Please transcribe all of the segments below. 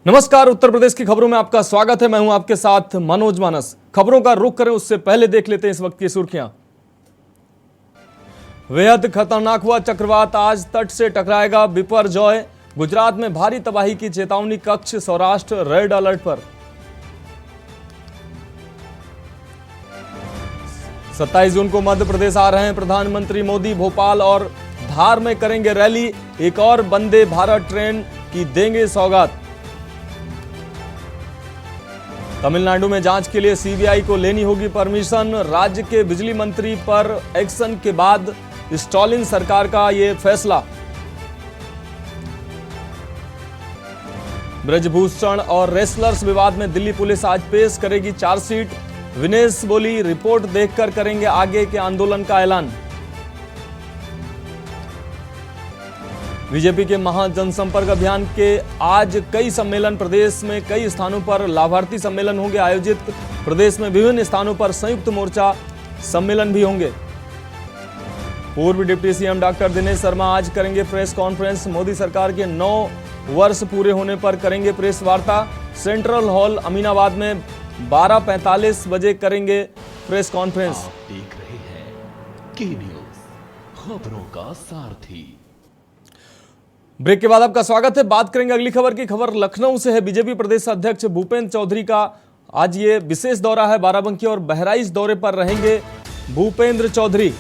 नमस्कार, उत्तर प्रदेश की खबरों में आपका स्वागत है। मैं हूं आपके साथ मनोज मानस। खबरों का रुख करें उससे पहले देख लेते हैं इस वक्त की सुर्खियां। बेहद खतरनाक हुआ चक्रवात आज तट से टकराएगा, बिपरजॉय। गुजरात में भारी तबाही की चेतावनी, कच्छ सौराष्ट्र रेड अलर्ट पर। 27 जून को मध्य प्रदेश आ रहे हैं प्रधानमंत्री मोदी। भोपाल और धार में करेंगे रैली। एक और वंदे भारत ट्रेन की देंगे सौगात। तमिलनाडु में जांच के लिए सीबीआई को लेनी होगी परमिशन। राज्य के बिजली मंत्री पर एक्शन के बाद स्टालिन सरकार का यह फैसला। ब्रजभूषण और रेसलर्स विवाद में दिल्ली पुलिस आज पेश करेगी चार्जशीट। विनेश बोली, रिपोर्ट देखकर करेंगे आगे के आंदोलन का ऐलान। बीजेपी के महाजनसंपर्क अभियान के आज कई सम्मेलन, प्रदेश में कई स्थानों पर लाभार्थी सम्मेलन होंगे आयोजित। प्रदेश में विभिन्न स्थानों पर संयुक्त मोर्चा सम्मेलन भी होंगे। पूर्व deputy CM doctor Dinesh Sharma आज करेंगे प्रेस कॉन्फ्रेंस। मोदी सरकार के 9 वर्ष पूरे होने पर करेंगे प्रेस वार्ता। सेंट्रल हॉल अमीनाबाद में 12:45 बजे करेंगे प्रेस कॉन्फ्रेंस। आप देख रहे हैं के न्यूज़, खबरों का सारथी। ब्रेक के बाद आपका स्वागत है। बात करेंगे अगली खबर की। खबर लखनऊ से है। बीजेपी प्रदेश अध्यक्ष भूपेंद्र चौधरी का आज ये विशेष दौरा है। बाराबंकी और बहराइच दौरे पर रहेंगे भूपेंद्र चौधरी।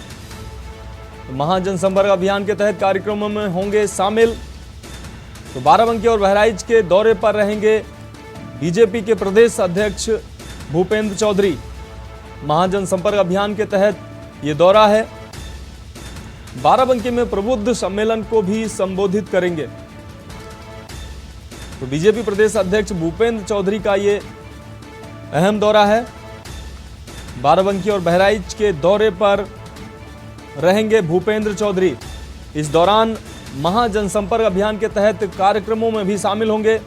महाजनसंपर्क अभियान के तहत कार्यक्रमों में होंगे शामिल। तो बाराबंकी और बहराइच के दौरे पर रहेंगे बीजेपी के प्रदेश अध्यक्ष भूपेंद्र चौधरी। महाजनसंपर्क अभियान के तहत ये दौरा है। बाराबंकी में प्रबुद्ध सम्मेलन को भी संबोधित करेंगे। तो बीजेपी प्रदेश अध्यक्ष भूपेंद्र चौधरी का ये अहम दौरा है। बाराबंकी और बहराइच के दौरे पर रहेंगे भूपेंद्र चौधरी। इस दौरान महाजनसंपर्क अभियान के तहत कार्यक्रमों में भी शामिल होंगे।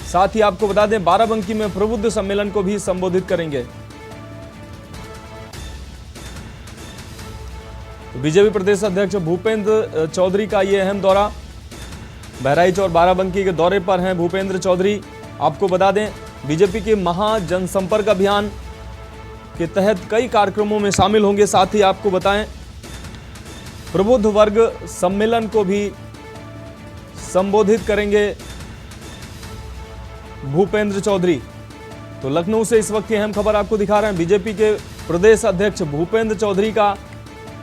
साथ ही आपको बता दें, बाराबंकी में प्रबुद्ध सम्मेलन को भी संबोधित करेंगे। बीजेपी प्रदेश अध्यक्ष भूपेंद्र चौधरी का यह अहम दौरा। बहराइच और बाराबंकी के दौरे पर हैं भूपेंद्र चौधरी। आपको बता दें, बीजेपी के महाजनसंपर्क अभियान के तहत कई कार्यक्रमों में शामिल होंगे। साथ ही आपको बताएं, प्रबुद्ध वर्ग सम्मेलन को भी संबोधित करेंगे भूपेंद्र चौधरी। तो लखनऊ से इस वक्त की अहम खबर आपको दिखा रहे हैं। बीजेपी के प्रदेश अध्यक्ष भूपेंद्र चौधरी का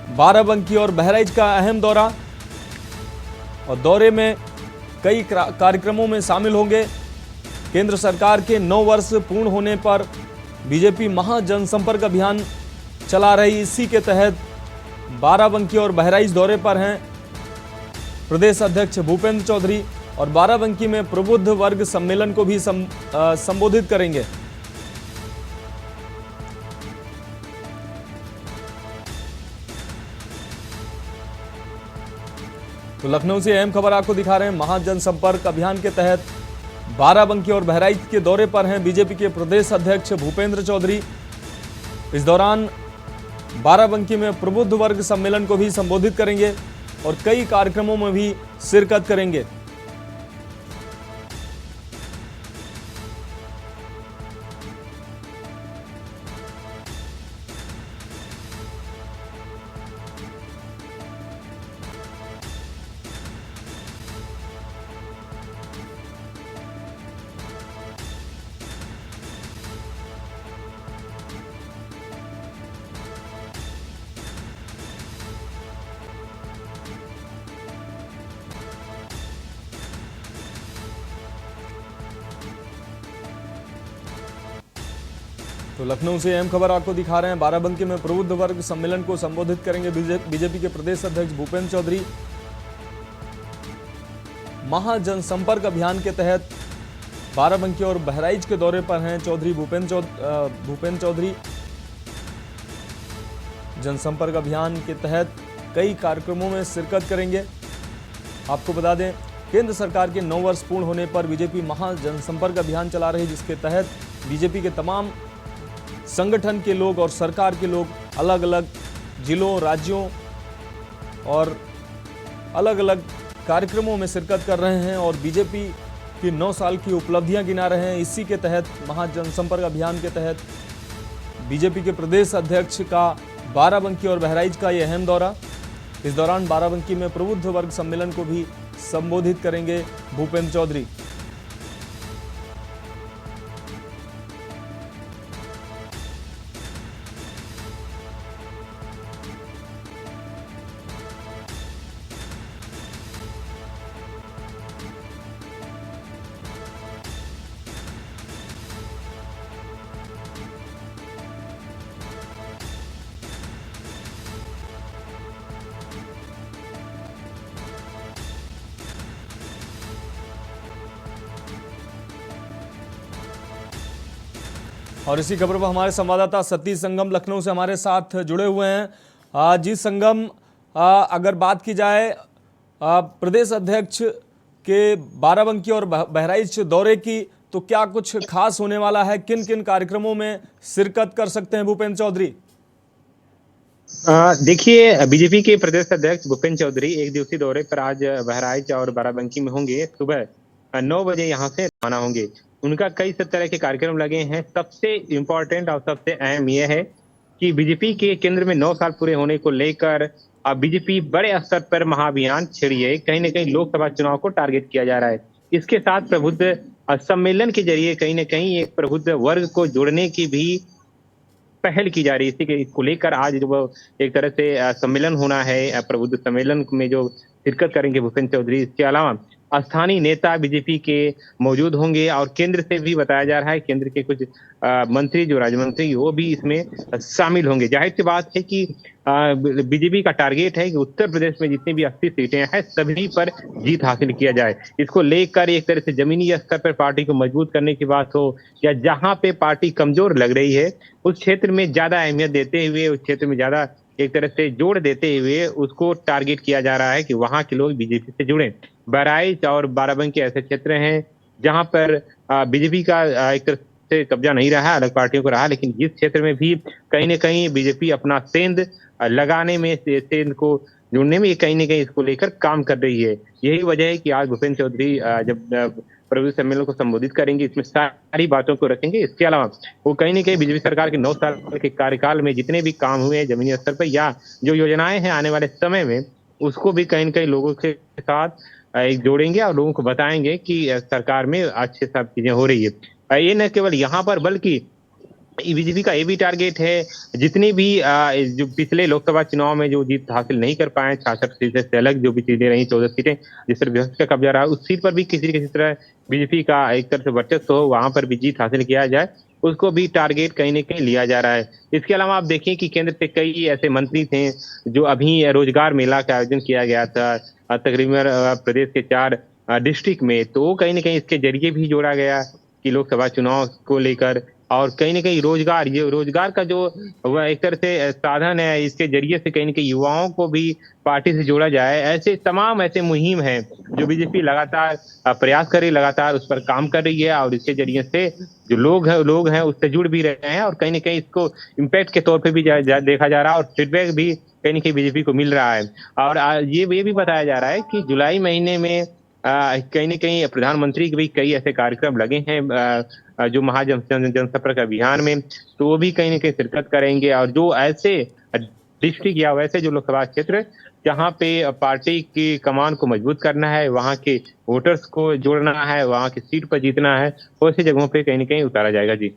बाराबंकी और बहराइच का अहम दौरा, और दौरे में कई कार्यक्रमों में शामिल होंगे। केंद्र सरकार के 9 वर्ष पूर्ण होने पर बीजेपी महाजनसंपर्क अभियान चला रही। इसी के तहत बाराबंकी और बहराइच दौरे पर हैं प्रदेश अध्यक्ष भूपेंद्र चौधरी, और बाराबंकी में प्रबुद्ध वर्ग सम्मेलन को भी संबोधित करेंगे। तो लखनऊ से अहम खबर आपको दिखा रहे हैं। महाजनसंपर्क अभियान के तहत बाराबंकी और बहराइच के दौरे पर हैं बीजेपी के प्रदेश अध्यक्ष भूपेंद्र चौधरी। इस दौरान बाराबंकी में प्रबुद्ध वर्ग सम्मेलन को भी संबोधित करेंगे और कई कार्यक्रमों में भी शिरकत करेंगे। तो लखनऊ से अहम खबर आपको दिखा रहे हैं। बाराबंकी में प्रबुद्ध वर्ग सम्मेलन को संबोधित करेंगे बीजेपी के प्रदेश अध्यक्ष भूपेंद्र चौधरी। महाजनसंपर्क अभियान के तहत बाराबंकी और बहराइच के दौरे पर हैं भूपेंद्र चौधरी। जनसंपर्क अभियान के तहत कई कार्यक्रमों में शिरकत करेंगे। आपको बता दें, केंद्र सरकार के 9 वर्ष पूर्ण होने पर बीजेपी महाजनसंपर्क अभियान चला रही, जिसके तहत बीजेपी के तमाम संगठन के लोग और सरकार के लोग अलग अलग जिलों, राज्यों और अलग अलग कार्यक्रमों में शिरकत कर रहे हैं और बीजेपी की 9 साल की उपलब्धियां गिना रहे हैं। इसी के तहत महाजनसंपर्क अभियान के तहत बीजेपी के प्रदेश अध्यक्ष का बाराबंकी और बहराइच का ये अहम दौरा। इस दौरान बाराबंकी में प्रबुद्ध वर्ग सम्मेलन को भी संबोधित करेंगे भूपेंद्र चौधरी। और इसी खबर पर हमारे संवाददाता सतीश संगम लखनऊ से हमारे साथ जुड़े हुए हैं। जी संगम, अगर बात की जाए प्रदेश अध्यक्ष के बाराबंकी और बहराइच दौरे की, तो क्या कुछ खास होने वाला है? किन किन कार्यक्रमों में शिरकत कर सकते हैं भूपेंद्र चौधरी? देखिए, बीजेपी के प्रदेश अध्यक्ष भूपेंद्र चौधरी एक दिवसीय दौरे पर आज बहराइच और बाराबंकी में होंगे। सुबह 9 बजे यहाँ से रवाना होंगे। उनका कई तरह के कार्यक्रम लगे हैं। सबसे इम्पोर्टेंट और सबसे अहम यह है कि बीजेपी के केंद्र में 9 साल पूरे होने को लेकर अब बीजेपी बड़े स्तर पर महाअभियान छेड़ी है। कहीं न कहीं लोकसभा चुनाव को टारगेट किया जा रहा है। इसके साथ प्रबुद्ध सम्मेलन के जरिए कहीं न कहीं एक प्रबुद्ध वर्ग को जोड़ने की भी पहल की जा रही है। इसी के इसको लेकर आज जो एक तरह से सम्मेलन होना है, प्रबुद्ध सम्मेलन में जो शिरकत करेंगे भूपेंद्र चौधरी। इसके अलावा स्थानीय नेता बीजेपी के मौजूद होंगे और केंद्र से भी बताया जा रहा है केंद्र के कुछ मंत्री, जो राज्य मंत्री, वो भी इसमें शामिल होंगे। जाहिर सी बात है कि बीजेपी का टारगेट है कि उत्तर प्रदेश में जितनी भी 80 सीटें हैं सभी पर जीत हासिल किया जाए। इसको लेकर एक तरह से जमीनी स्तर पर पार्टी को मजबूत करने की बात हो या जहां पे पार्टी कमजोर लग रही है उस क्षेत्र में ज्यादा अहमियत देते हुए, उस क्षेत्र में ज्यादा एक तरह से जोड़ देते हुए उसको टारगेट किया जा रहा है कि वहां के लोग बीजेपी से जुड़ें। बहराइच और बाराबंकी ऐसे क्षेत्र हैं जहां पर बीजेपी का एक तरह से कब्जा नहीं रहा, अलग पार्टियों को रहा, लेकिन इस क्षेत्र में भी कहीं न कहीं बीजेपी अपना सेंध लगाने में, सेंध को जुड़ने में कहीं न कहीं इसको लेकर काम कर रही है। यही वजह है कि आज भूपेंद्र चौधरी जब प्रबुद्ध सम्मेलन को संबोधित करेंगे, इसमें सारी बातों को रखेंगे। इसके अलावा वो कहीं न कहीं बीजेपी सरकार के 9 साल के कार्यकाल में जितने भी काम हुए हैं जमीनी स्तर पर या जो योजनाएं हैं आने वाले समय में, उसको भी कहीं न कहीं लोगों के साथ जोड़ेंगे और लोगों को बताएंगे कि सरकार में अच्छे सब चीजें हो रही है। ये न केवल यहाँ पर बल्कि बीजेपी का ये भी टारगेट है, जितनी भी जो पिछले लोकसभा चुनाव में जो जीत हासिल नहीं कर पाए, 66 सीटें से अलग जो भी सीटें रही, 14 सीटें जिस पर विपक्ष का कब्जा रहा, उस सीट पर भी किसी तरह बीजेपी का एक तरह से वर्चस्व हो, वहां पर भी जीत हासिल किया जाए, उसको भी टारगेट कहीं न कहीं लिया जा रहा है। इसके अलावा आप देखिए कि केंद्र से कई ऐसे मंत्री थे जो अभी रोजगार मेला का आयोजन किया गया था तकरीबन प्रदेश के 4 डिस्ट्रिक्ट में, तो कहीं न कहीं इसके जरिए भी जोड़ा गया कि लोकसभा चुनाव को लेकर और कहीं न कहीं रोजगार, ये रोजगार का जो एक तरह से साधन है, इसके जरिए से कहीं न कहीं युवाओं को भी पार्टी से जोड़ा जाए। ऐसे तमाम ऐसे मुहिम हैं जो बीजेपी लगातार प्रयास कर रही, लगातार उस पर काम कर रही है और इसके जरिए से जो लोग हैं उससे जुड़ भी रहे हैं और कहीं न कहीं इसको इम्पैक्ट के तौर पर भी देखा जा रहा है और फीडबैक भी कहीं न कहीं बीजेपी को मिल रहा है। और ये भी बताया जा रहा है कि जुलाई महीने में कहीं न कहीं प्रधानमंत्री के भी कई ऐसे कार्यक्रम लगे हैं जो जनसंपर्क अभियान में, तो वो भी कहीं न कहीं शिरकत करेंगे। और जो ऐसे डिस्ट्रिक्ट या वैसे जो लोकसभा क्षेत्र जहाँ पे पार्टी की कमान को मजबूत करना है, वहाँ के वोटर्स को जोड़ना है, वहाँ की सीट पर जीतना है, वैसे जगहों पे कहीं न कहीं उतारा जाएगा। जी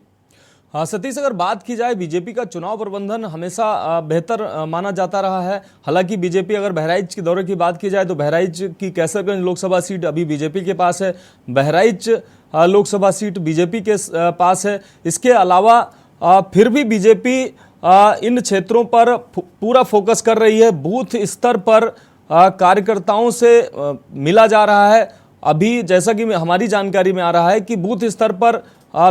हाँ सतीश, अगर बात की जाए बीजेपी का चुनाव प्रबंधन हमेशा बेहतर माना जाता रहा है। हालांकि बीजेपी, अगर बहराइच के दौरे की बात की जाए तो बहराइच की कैसरगंज लोकसभा सीट अभी बीजेपी के पास है, बहराइच लोकसभा सीट बीजेपी के पास है। इसके अलावा फिर भी बीजेपी इन क्षेत्रों पर पूरा फोकस कर रही है। बूथ स्तर पर कार्यकर्ताओं से मिला जा रहा है। अभी जैसा कि हमारी जानकारी में आ रहा है कि बूथ स्तर पर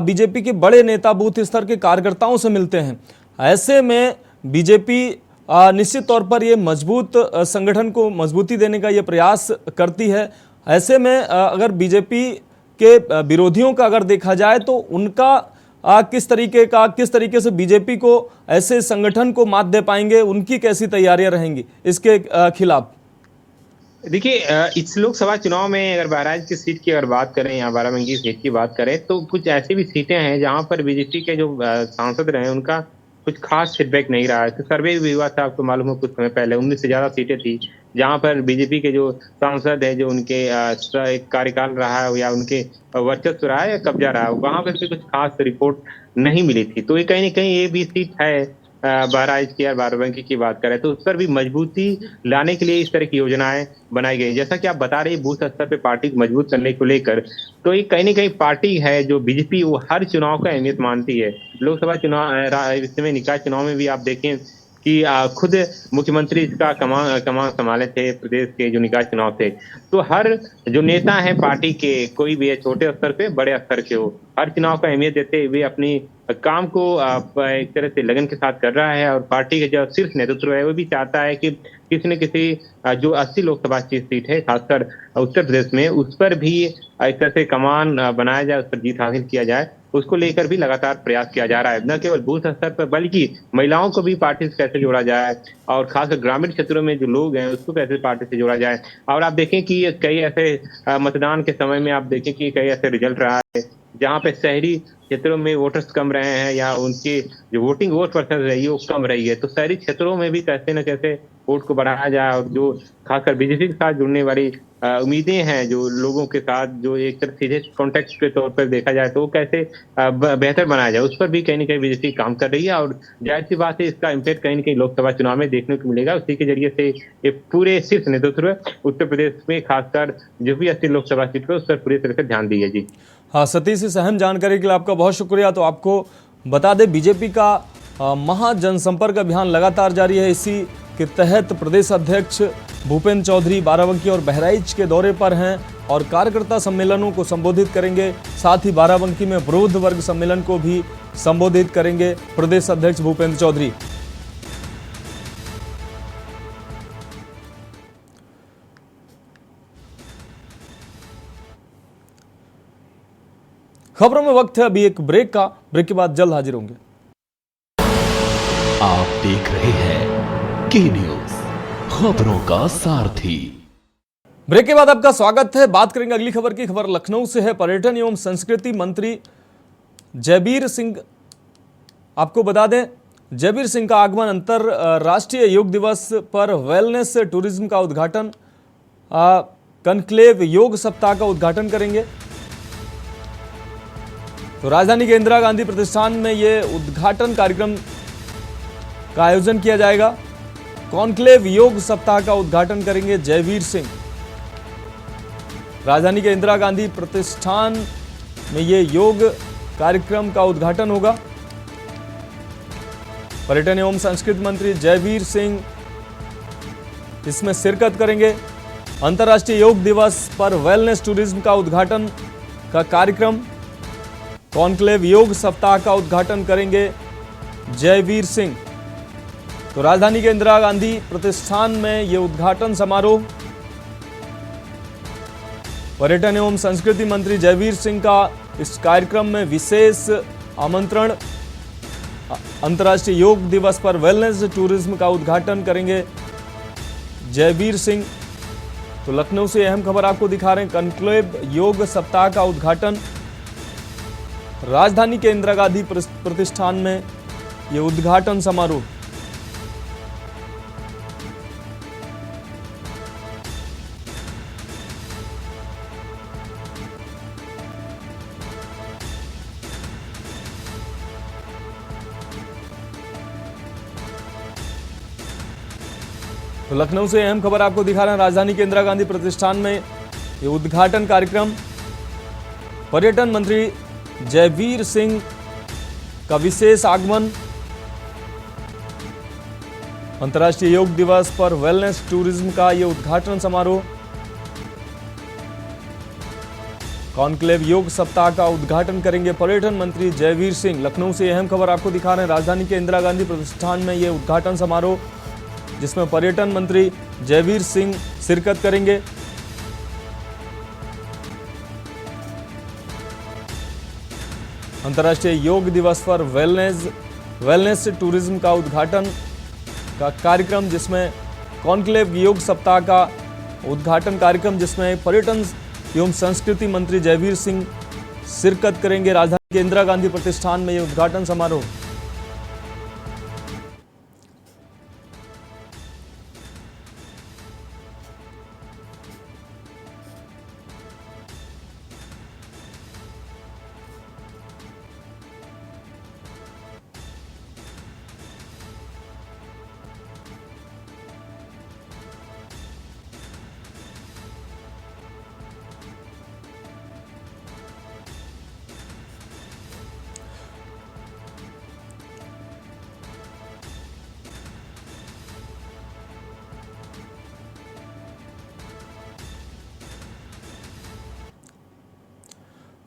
बीजेपी के बड़े नेता बूथ स्तर के कार्यकर्ताओं से मिलते हैं। ऐसे में बीजेपी निश्चित तौर पर ये मजबूत संगठन को मजबूती देने का ये प्रयास करती है। ऐसे में अगर बीजेपी के विरोधियों का अगर देखा जाए तो उनका किस तरीके से बीजेपी को ऐसे संगठन को मात दे पाएंगे, उनकी कैसी तैयारियां रहेंगी इसके खिलाफ? देखिए इस लोकसभा चुनाव में अगर बहराइच की सीट की अगर बात करें या बाराबंकी की सीट की बात करें तो कुछ ऐसी भी सीटें हैं जहां पर बीजेपी के जो सांसद रहे उनका कुछ खास फीडबैक नहीं रहा है। तो सर्वे भी हुआ था, आपको मालूम हो, कुछ समय पहले 19 से ज्यादा सीटें थी जहां पर बीजेपी के जो सांसद है, जो उनके एक कार्यकाल रहा है या उनके वर्चस्व रहा है या कब्जा रहा है, वहां पर भी कुछ खास रिपोर्ट नहीं मिली थी। तो ये कहीं ना कहीं ये भी सीट है बहराइच की या बाराबंकी की बात करें तो उस पर भी मजबूती लाने के लिए इस तरह की योजनाएं बनाई गई। जैसा कि आप बता रहे हैं बूथ स्तर पे पार्टी को मजबूत करने को लेकर, तो ये कहीं ना कहीं पार्टी है जो बीजेपी वो हर चुनाव का अहमियत मानती है। लोकसभा चुनाव, इस समय निकाय चुनाव में भी आप देखें कि खुद मुख्यमंत्री इसका कमान संभाले थे प्रदेश के जो निकाय चुनाव थे। तो हर जो नेता है पार्टी के, कोई भी है, छोटे स्तर पे बड़े स्तर के हो, हर चुनाव का अहमियत देते हुए अपनी काम को एक तरह से लगन के साथ कर रहा है। और पार्टी का जो शीर्ष नेतृत्व है वो भी चाहता है कि किसी न किसी जो 80 लोकसभा सीट है खासकर उत्तर प्रदेश में, उस पर भी एक तरह से कमान बनाया जाए, उस पर जीत हासिल किया जाए। उसको लेकर भी लगातार प्रयास किया जा रहा है, न केवल बूथ स्तर पर बल्कि महिलाओं को भी पार्टी से कैसे जोड़ा जाए और खासकर ग्रामीण क्षेत्रों में जो लोग हैं उसको कैसे पार्टी से जोड़ा जाए। और आप देखें कि कई ऐसे मतदान के समय में आप देखें कि कई ऐसे रिजल्ट रहा है जहाँ पे शहरी क्षेत्रों में वोटर्स कम रहे हैं या उनकी जो वोट परसेंट रही है वो कम रही है। तो शहरी क्षेत्रों में भी कैसे न कैसे वोट को बढ़ाया जाए और जो खासकर बीजेपी के साथ जुड़ने वाली उम्मीदें हैं जो लोगों के साथ, जो एक तरह सीधे कॉन्टेक्ट के तौर पर देखा जाए तो वो कैसे बेहतर बनाया जाए, उस पर भी कहीं ना कहीं बीजेपी काम कर रही है। और जाहिर सी बात है इसका इम्पैक्ट कहीं ना कहीं लोकसभा चुनाव में देखने को मिलेगा। उसी के जरिए से ये पूरे शीर्ष नेतृत्व उत्तर प्रदेश में खासकर जो भी 80 लोकसभा सीट पर उस पर पूरी तरह से ध्यान दी है। जी हाँ सतीश, इस अहम जानकारी के लिए आपका बहुत शुक्रिया। तो आपको बता दें बीजेपी का महा जनसंपर्क अभियान लगातार जारी है। इसी के तहत प्रदेश अध्यक्ष भूपेंद्र चौधरी बाराबंकी और बहराइच के दौरे पर हैं और कार्यकर्ता सम्मेलनों को संबोधित करेंगे। साथ ही बाराबंकी में वृद्ध वर्ग सम्मेलन को भी संबोधित करेंगे प्रदेश अध्यक्ष भूपेंद्र चौधरी। खबरों में वक्त है अभी एक ब्रेक का। ब्रेक के बाद जल्द हाजिर होंगे। आप देख रहे हैं के न्यूज, खबरों का सारथी। ब्रेक के बाद आपका स्वागत है। बात करेंगे अगली खबर की। खबर लखनऊ से है। पर्यटन एवं संस्कृति मंत्री जयवीर सिंह, आपको बता दें जयवीर सिंह का आगमन अंतरराष्ट्रीय योग दिवस पर वेलनेस टूरिज्म का उद्घाटन, कॉन्क्लेव योग सप्ताह का उद्घाटन करेंगे। तो राजधानी के इंदिरा गांधी प्रतिष्ठान में यह उद्घाटन कार्यक्रम का आयोजन किया जाएगा। कॉन्क्लेव योग सप्ताह का उद्घाटन करेंगे जयवीर सिंह। राजधानी के इंदिरा गांधी प्रतिष्ठान में यह योग कार्यक्रम का उद्घाटन होगा। पर्यटन एवं संस्कृति मंत्री जयवीर सिंह इसमें शिरकत करेंगे। अंतर्राष्ट्रीय योग दिवस पर वेलनेस टूरिज्म का उद्घाटन का कार्यक्रम, कॉन्क्लेव योग सप्ताह का उद्घाटन करेंगे जयवीर सिंह। तो राजधानी के इंदिरा गांधी प्रतिष्ठान में यह उद्घाटन समारोह, पर्यटन एवं संस्कृति मंत्री जयवीर सिंह का इस कार्यक्रम में विशेष आमंत्रण। अंतर्राष्ट्रीय योग दिवस पर वेलनेस टूरिज्म का उद्घाटन करेंगे जयवीर सिंह। तो लखनऊ से अहम खबर आपको दिखा रहे हैं। कॉन्क्लेव योग सप्ताह का उद्घाटन, राजधानी के इंदिरा गांधी प्रतिष्ठान में यह उद्घाटन समारोह। तो लखनऊ से अहम खबर आपको दिखा रहे हैं। राजधानी के इंदिरा गांधी प्रतिष्ठान में यह उद्घाटन कार्यक्रम, पर्यटन मंत्री जयवीर सिंह का विशेष आगमन, अंतर्राष्ट्रीय योग दिवस पर वेलनेस टूरिज्म का यह उद्घाटन समारोह, कॉन्क्लेव योग सप्ताह का उद्घाटन करेंगे पर्यटन मंत्री जयवीर सिंह। लखनऊ से अहम खबर आपको दिखा रहे हैं। राजधानी के इंदिरा गांधी प्रतिष्ठान में यह उद्घाटन समारोह जिसमें पर्यटन मंत्री जयवीर सिंह शिरकत करेंगे। अंतर्राष्ट्रीय योग दिवस पर वेलनेस टूरिज्म का उद्घाटन का कार्यक्रम जिसमें कॉन्क्लेव योग सप्ताह का उद्घाटन कार्यक्रम, जिसमें पर्यटन एवं संस्कृति मंत्री जयवीर सिंह शिरकत करेंगे। राजधानी के इंदिरा गांधी प्रतिष्ठान में यह उद्घाटन समारोह।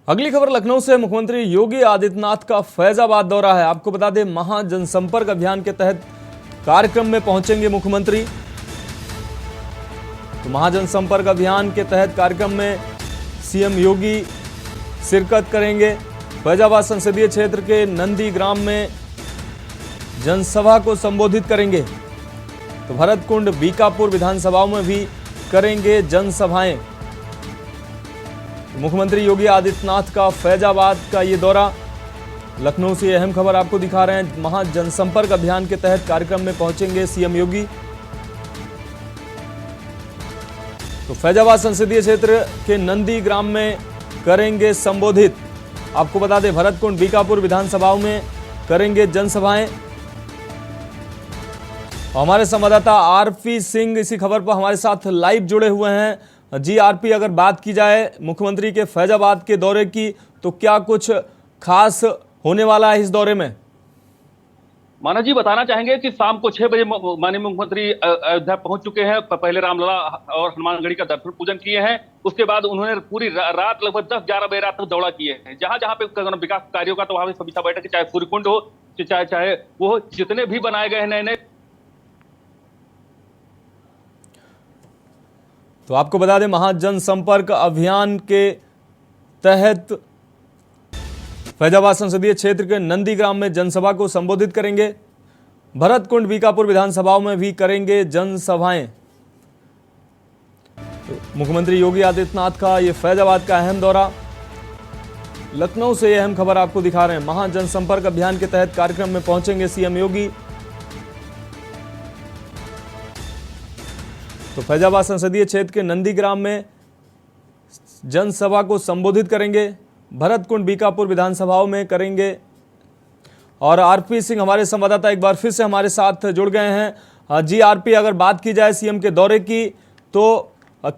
अगली खबर लखनऊ से। मुख्यमंत्री योगी आदित्यनाथ का फैजाबाद दौरा है। आपको बता दें, महाजनसंपर्क अभियान के तहत कार्यक्रम में पहुंचेंगे मुख्यमंत्री। तो महाजनसंपर्क अभियान के तहत कार्यक्रम में सीएम योगी शिरकत करेंगे। फैजाबाद संसदीय क्षेत्र के नंदीग्राम में जनसभा को संबोधित करेंगे। तो भरतकुंड, बीकापुर विधानसभाओं में भी करेंगे जनसभाएं। मुख्यमंत्री योगी आदित्यनाथ का फैजाबाद का ये दौरा। लखनऊ से अहम खबर आपको दिखा रहे हैं। महाजनसंपर्क अभियान के तहत कार्यक्रम में पहुंचेंगे सीएम योगी। तो फैजाबाद संसदीय क्षेत्र के नंदीग्राम में करेंगे संबोधित। आपको बता दें, भरतकुंड, बीकापुर विधानसभाओं में करेंगे जनसभाएं। हमारे संवाददाता आरपी सिंह इसी खबर पर हमारे साथ लाइव जुड़े हुए हैं। जी आरपी, अगर बात की जाए मुख्यमंत्री के फैजाबाद के दौरे की, तो क्या कुछ खास होने वाला है इस दौरे में? माना जी बताना चाहेंगे कि शाम को 6 बजे माननीय मुख्यमंत्री अयोध्या पहुंच चुके हैं। पहले रामलला और हनुमानगढ़ी का दर्शन पूजन किए हैं। उसके बाद उन्होंने पूरी रात लगभग 10-11 बजे रात तक दौड़ा किए हैं। जहां जहां पे विकास कार्यों का, तो वहां पे समीक्षा बैठक, चाहे सूर्यकुंड हो, चाहे वो जितने भी बनाए गए हैं नए। तो आपको बता दें, महाजनसंपर्क अभियान के तहत फैजाबाद संसदीय क्षेत्र के नंदीग्राम में जनसभा को संबोधित करेंगे। भरतकुंड, बीकापुर विधानसभाओं में भी करेंगे जनसभाएं। तो मुख्यमंत्री योगी आदित्यनाथ का ये फैजाबाद का अहम दौरा। लखनऊ से यह अहम खबर आपको दिखा रहे हैं। महाजनसंपर्क अभियान के तहत कार्यक्रम में पहुंचेंगे सीएम योगी। तो फैजाबाद संसदीय क्षेत्र के नंदीग्राम में जनसभा को संबोधित करेंगे। भरतकुंड, बीकापुर विधानसभाओं में करेंगे। और आरपी सिंह हमारे संवाददाता एक बार फिर से हमारे साथ जुड़ गए हैं। जी आरपी, अगर बात की जाए सीएम के दौरे की, तो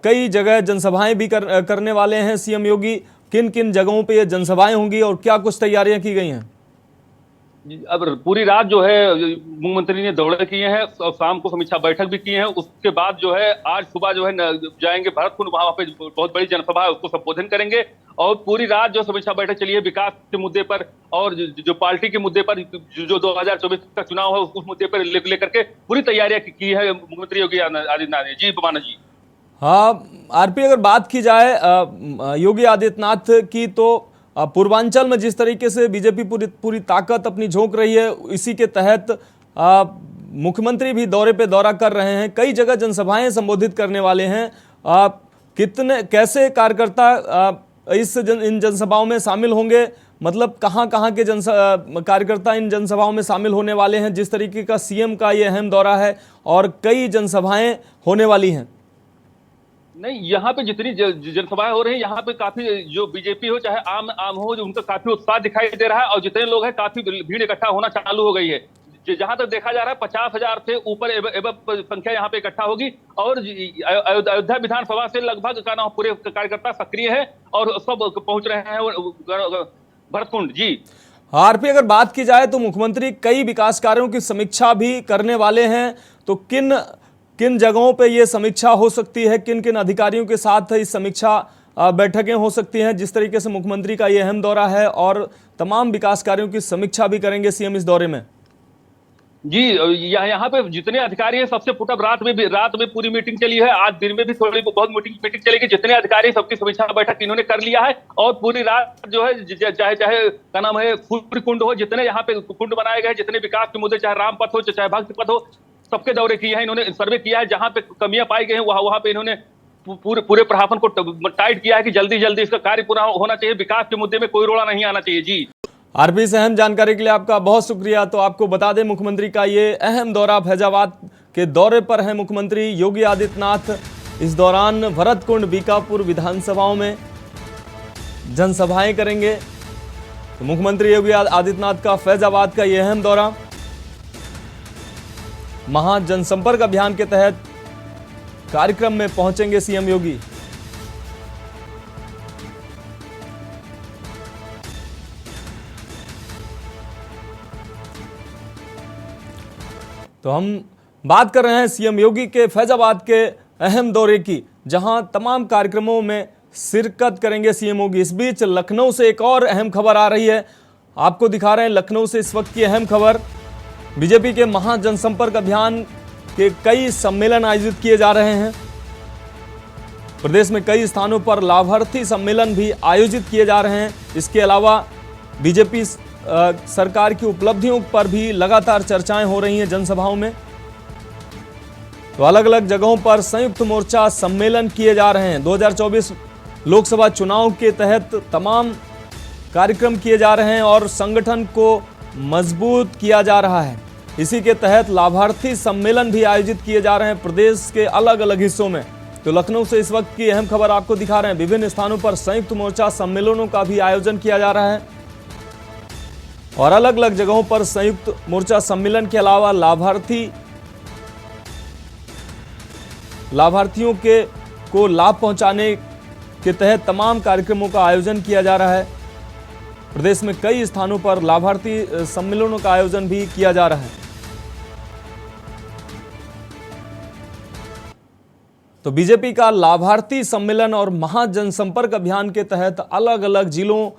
कई जगह जनसभाएं भी करने वाले हैं सीएम योगी। किन किन जगहों पे ये जनसभाएं होंगी और क्या कुछ तैयारियां की गई हैं? अब पूरी रात जो है मुख्यमंत्री ने दौरे किए हैं और शाम को समीक्षा बैठक भी की है। उसके बाद जो है आज सुबह जो है जाएंगे भरतकुंड, वहां पे बहुत बड़ी जनसभा है, उसको संबोधन करेंगे। और पूरी रात जो समीक्षा बैठक चली है विकास के मुद्दे पर और जो पार्टी के मुद्दे पर, जो 2024 का चुनाव है उस मुद्दे पर लेकर के पूरी तैयारियां की है मुख्यमंत्री योगी आदित्यनाथ ने। जी माना जी। हाँ आरपी, अगर बात की जाए योगी आदित्यनाथ की, तो पूर्वांचल में जिस तरीके से बीजेपी पूरी ताकत अपनी झोंक रही है, इसी के तहत मुख्यमंत्री भी दौरे पे दौरा कर रहे हैं। कई जगह जनसभाएं संबोधित करने वाले हैं। कैसे कार्यकर्ता इन जनसभाओं में शामिल होंगे? मतलब कहां के कार्यकर्ता इन जनसभाओं में शामिल होने वाले हैं, जिस तरीके का सीएम का ये अहम दौरा है और कई जनसभाएं होने वाली हैं? नहीं, यहाँ पे जितनी जनसभाएं हो रही है, यहाँ पे काफी जो बीजेपी हो चाहे आम हो, जो उनका काफी उत्साह दिखाई दे रहा है। और जितने लोग हैं काफी भीड़ इकट्ठा होना चालू हो गई है। जहां तक देखा जा रहा है 50,000 से ऊपर एवं संख्या यहाँ पे इकट्ठा होगी। और अयोध्या विधानसभा से लगभग पूरे कार्यकर्ता सक्रिय है और सब पहुंच रहे हैं भरतकुंड। जी आरपी, अगर बात की जाए तो मुख्यमंत्री कई विकास कार्यों की समीक्षा भी करने वाले हैं। तो किन जगहों पे ये समीक्षा हो सकती है, किन किन अधिकारियों के साथ इस समीक्षा बैठकें हो सकती हैं? जिस तरीके से मुख्यमंत्री का ये अहम दौरा है और तमाम विकास कार्यों की समीक्षा भी करेंगे सीएम इस दौरे में। जी, यहाँ पे जितने अधिकारी हैं सबसे पुटअप रात में पूरी मीटिंग चली है। आज दिन में भी थोड़ी बहुत मीटिंग चलेगी। जितने अधिकारी सबकी समीक्षा बैठक इन्होंने कर लिया है। और पूरी रात जो है चाहे क्या नाम है सूर्यकुंड हो, जितने यहाँ पे कुंड बनाए गए, जितने विकास के मुद्दे, चाहे राम पथ हो चाहे भक्त पथ हो, सबके दौरे किए हैं इन्होंने, सर्वे किया है। जहां पे कमियां पाई गई हैं वहां पे इन्होंने पूरे प्रशासन को टाइट किया है कि जल्दी जल्दी इसका कार्य पूरा होना चाहिए। विकास के मुद्दे में कोई रोड़ा नहीं आना चाहिए। जी आरपी से अहम जानकारी के लिए आपका बहुत शुक्रिया। तो आपको बता दें, मुख्यमंत्री का ये अहम दौरा, फैजाबाद के दौरे पर है मुख्यमंत्री योगी आदित्यनाथ। इस दौरान भरतकुंड, बीकापुर विधानसभाओं में जनसभाएं करेंगे। तो मुख्यमंत्री योगी आदित्यनाथ का फैजाबाद का यह अहम दौरा, महाजनसंपर्क अभियान के तहत कार्यक्रम में पहुंचेंगे सीएम योगी। तो हम बात कर रहे हैं सीएम योगी के फैजाबाद के अहम दौरे की, जहां तमाम कार्यक्रमों में शिरकत करेंगे सीएम योगी। इस बीच लखनऊ से एक और अहम खबर आ रही है, आपको दिखा रहे हैं लखनऊ से इस वक्त की अहम खबर। बीजेपी के महाजनसंपर्क अभियान के कई सम्मेलन आयोजित किए जा रहे हैं। प्रदेश में कई स्थानों पर लाभार्थी सम्मेलन भी आयोजित किए जा रहे हैं। इसके अलावा बीजेपी सरकार की उपलब्धियों पर भी लगातार चर्चाएं हो रही हैं जनसभाओं में। तो अलग अलग जगहों पर संयुक्त मोर्चा सम्मेलन किए जा रहे हैं। 2024 लोकसभा चुनाव के तहत तमाम कार्यक्रम किए जा रहे हैं और संगठन को मजबूत किया जा रहा है। इसी के तहत लाभार्थी सम्मेलन भी आयोजित किए जा रहे हैं प्रदेश के अलग अलग हिस्सों में। तो लखनऊ से इस वक्त की अहम खबर आपको दिखा रहे हैं। विभिन्न स्थानों पर संयुक्त मोर्चा सम्मेलनों का भी आयोजन किया जा रहा है और अलग अलग जगहों पर संयुक्त मोर्चा सम्मेलन के अलावा लाभार्थियों को लाभ पहुंचाने के तहत तमाम कार्यक्रमों का आयोजन किया जा रहा है। प्रदेश में कई स्थानों पर लाभार्थी सम्मेलनों का आयोजन भी किया जा रहा है। तो बीजेपी का लाभार्थी सम्मेलन और महाजनसंपर्क अभियान के तहत अलग अलग जिलों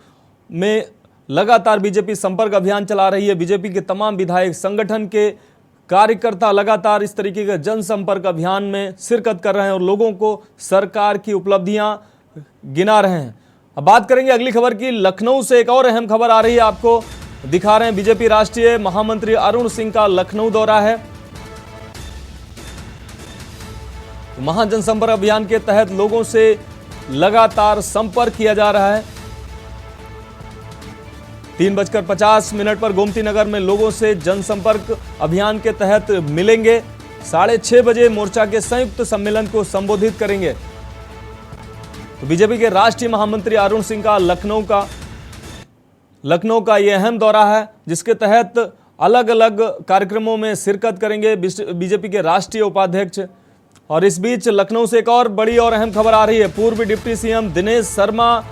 में लगातार बीजेपी संपर्क अभियान चला रही है। बीजेपी के तमाम विधायक, संगठन के कार्यकर्ता लगातार इस तरीके के जनसंपर्क अभियान में शिरकत कर रहे हैं और लोगों को सरकार की उपलब्धियां गिना रहे हैं। अब बात करेंगे अगली खबर की। लखनऊ से एक और अहम खबर आ रही है, आपको दिखा रहे हैं। बीजेपी राष्ट्रीय महामंत्री अरुण सिंह का लखनऊ दौरा है। महाजनसंपर्क अभियान के तहत लोगों से लगातार संपर्क किया जा रहा है। 3:50 पर गोमती नगर में लोगों से जनसंपर्क अभियान के तहत मिलेंगे। 6:30 बजे मोर्चा के संयुक्त सम्मेलन को संबोधित करेंगे। तो बीजेपी के राष्ट्रीय महामंत्री अरुण सिंह का लखनऊ का यह अहम दौरा है, जिसके तहत अलग अलग कार्यक्रमों में शिरकत करेंगे बीजेपी के राष्ट्रीय उपाध्यक्ष। और इस बीच लखनऊ से एक और बड़ी और अहम खबर आ रही है। पूर्व डिप्टी सीएम दिनेश शर्मा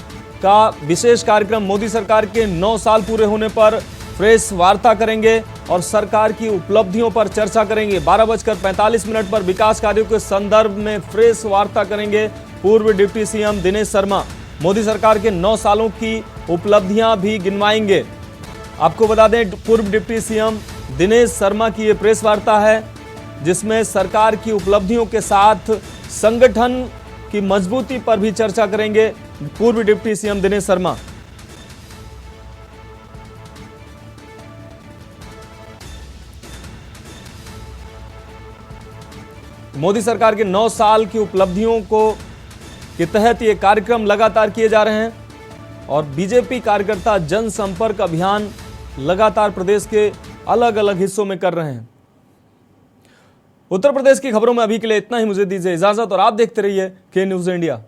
का विशेष कार्यक्रम, मोदी सरकार के 9 साल पूरे होने पर प्रेस वार्ता करेंगे और सरकार की उपलब्धियों पर चर्चा करेंगे। 12:45 पर विकास कार्यों के संदर्भ में प्रेस वार्ता करेंगे पूर्व डिप्टी सीएम दिनेश शर्मा। मोदी सरकार के 9 सालों की उपलब्धियां भी गिनवाएंगे। आपको बता दें, पूर्व डिप्टी सीएम दिनेश शर्मा की ये प्रेस वार्ता है, जिसमें सरकार की उपलब्धियों के साथ संगठन की मजबूती पर भी चर्चा करेंगे पूर्व डिप्टी सीएम दिनेश शर्मा। मोदी सरकार के 9 साल की उपलब्धियों के तहत ये कार्यक्रम लगातार किए जा रहे हैं और बीजेपी कार्यकर्ता जनसंपर्क अभियान लगातार प्रदेश के अलग अलग हिस्सों में कर रहे हैं। उत्तर प्रदेश की खबरों में अभी के लिए इतना ही। मुझे दीजिए इजाजत और आप देखते रहिए के न्यूज़ इंडिया।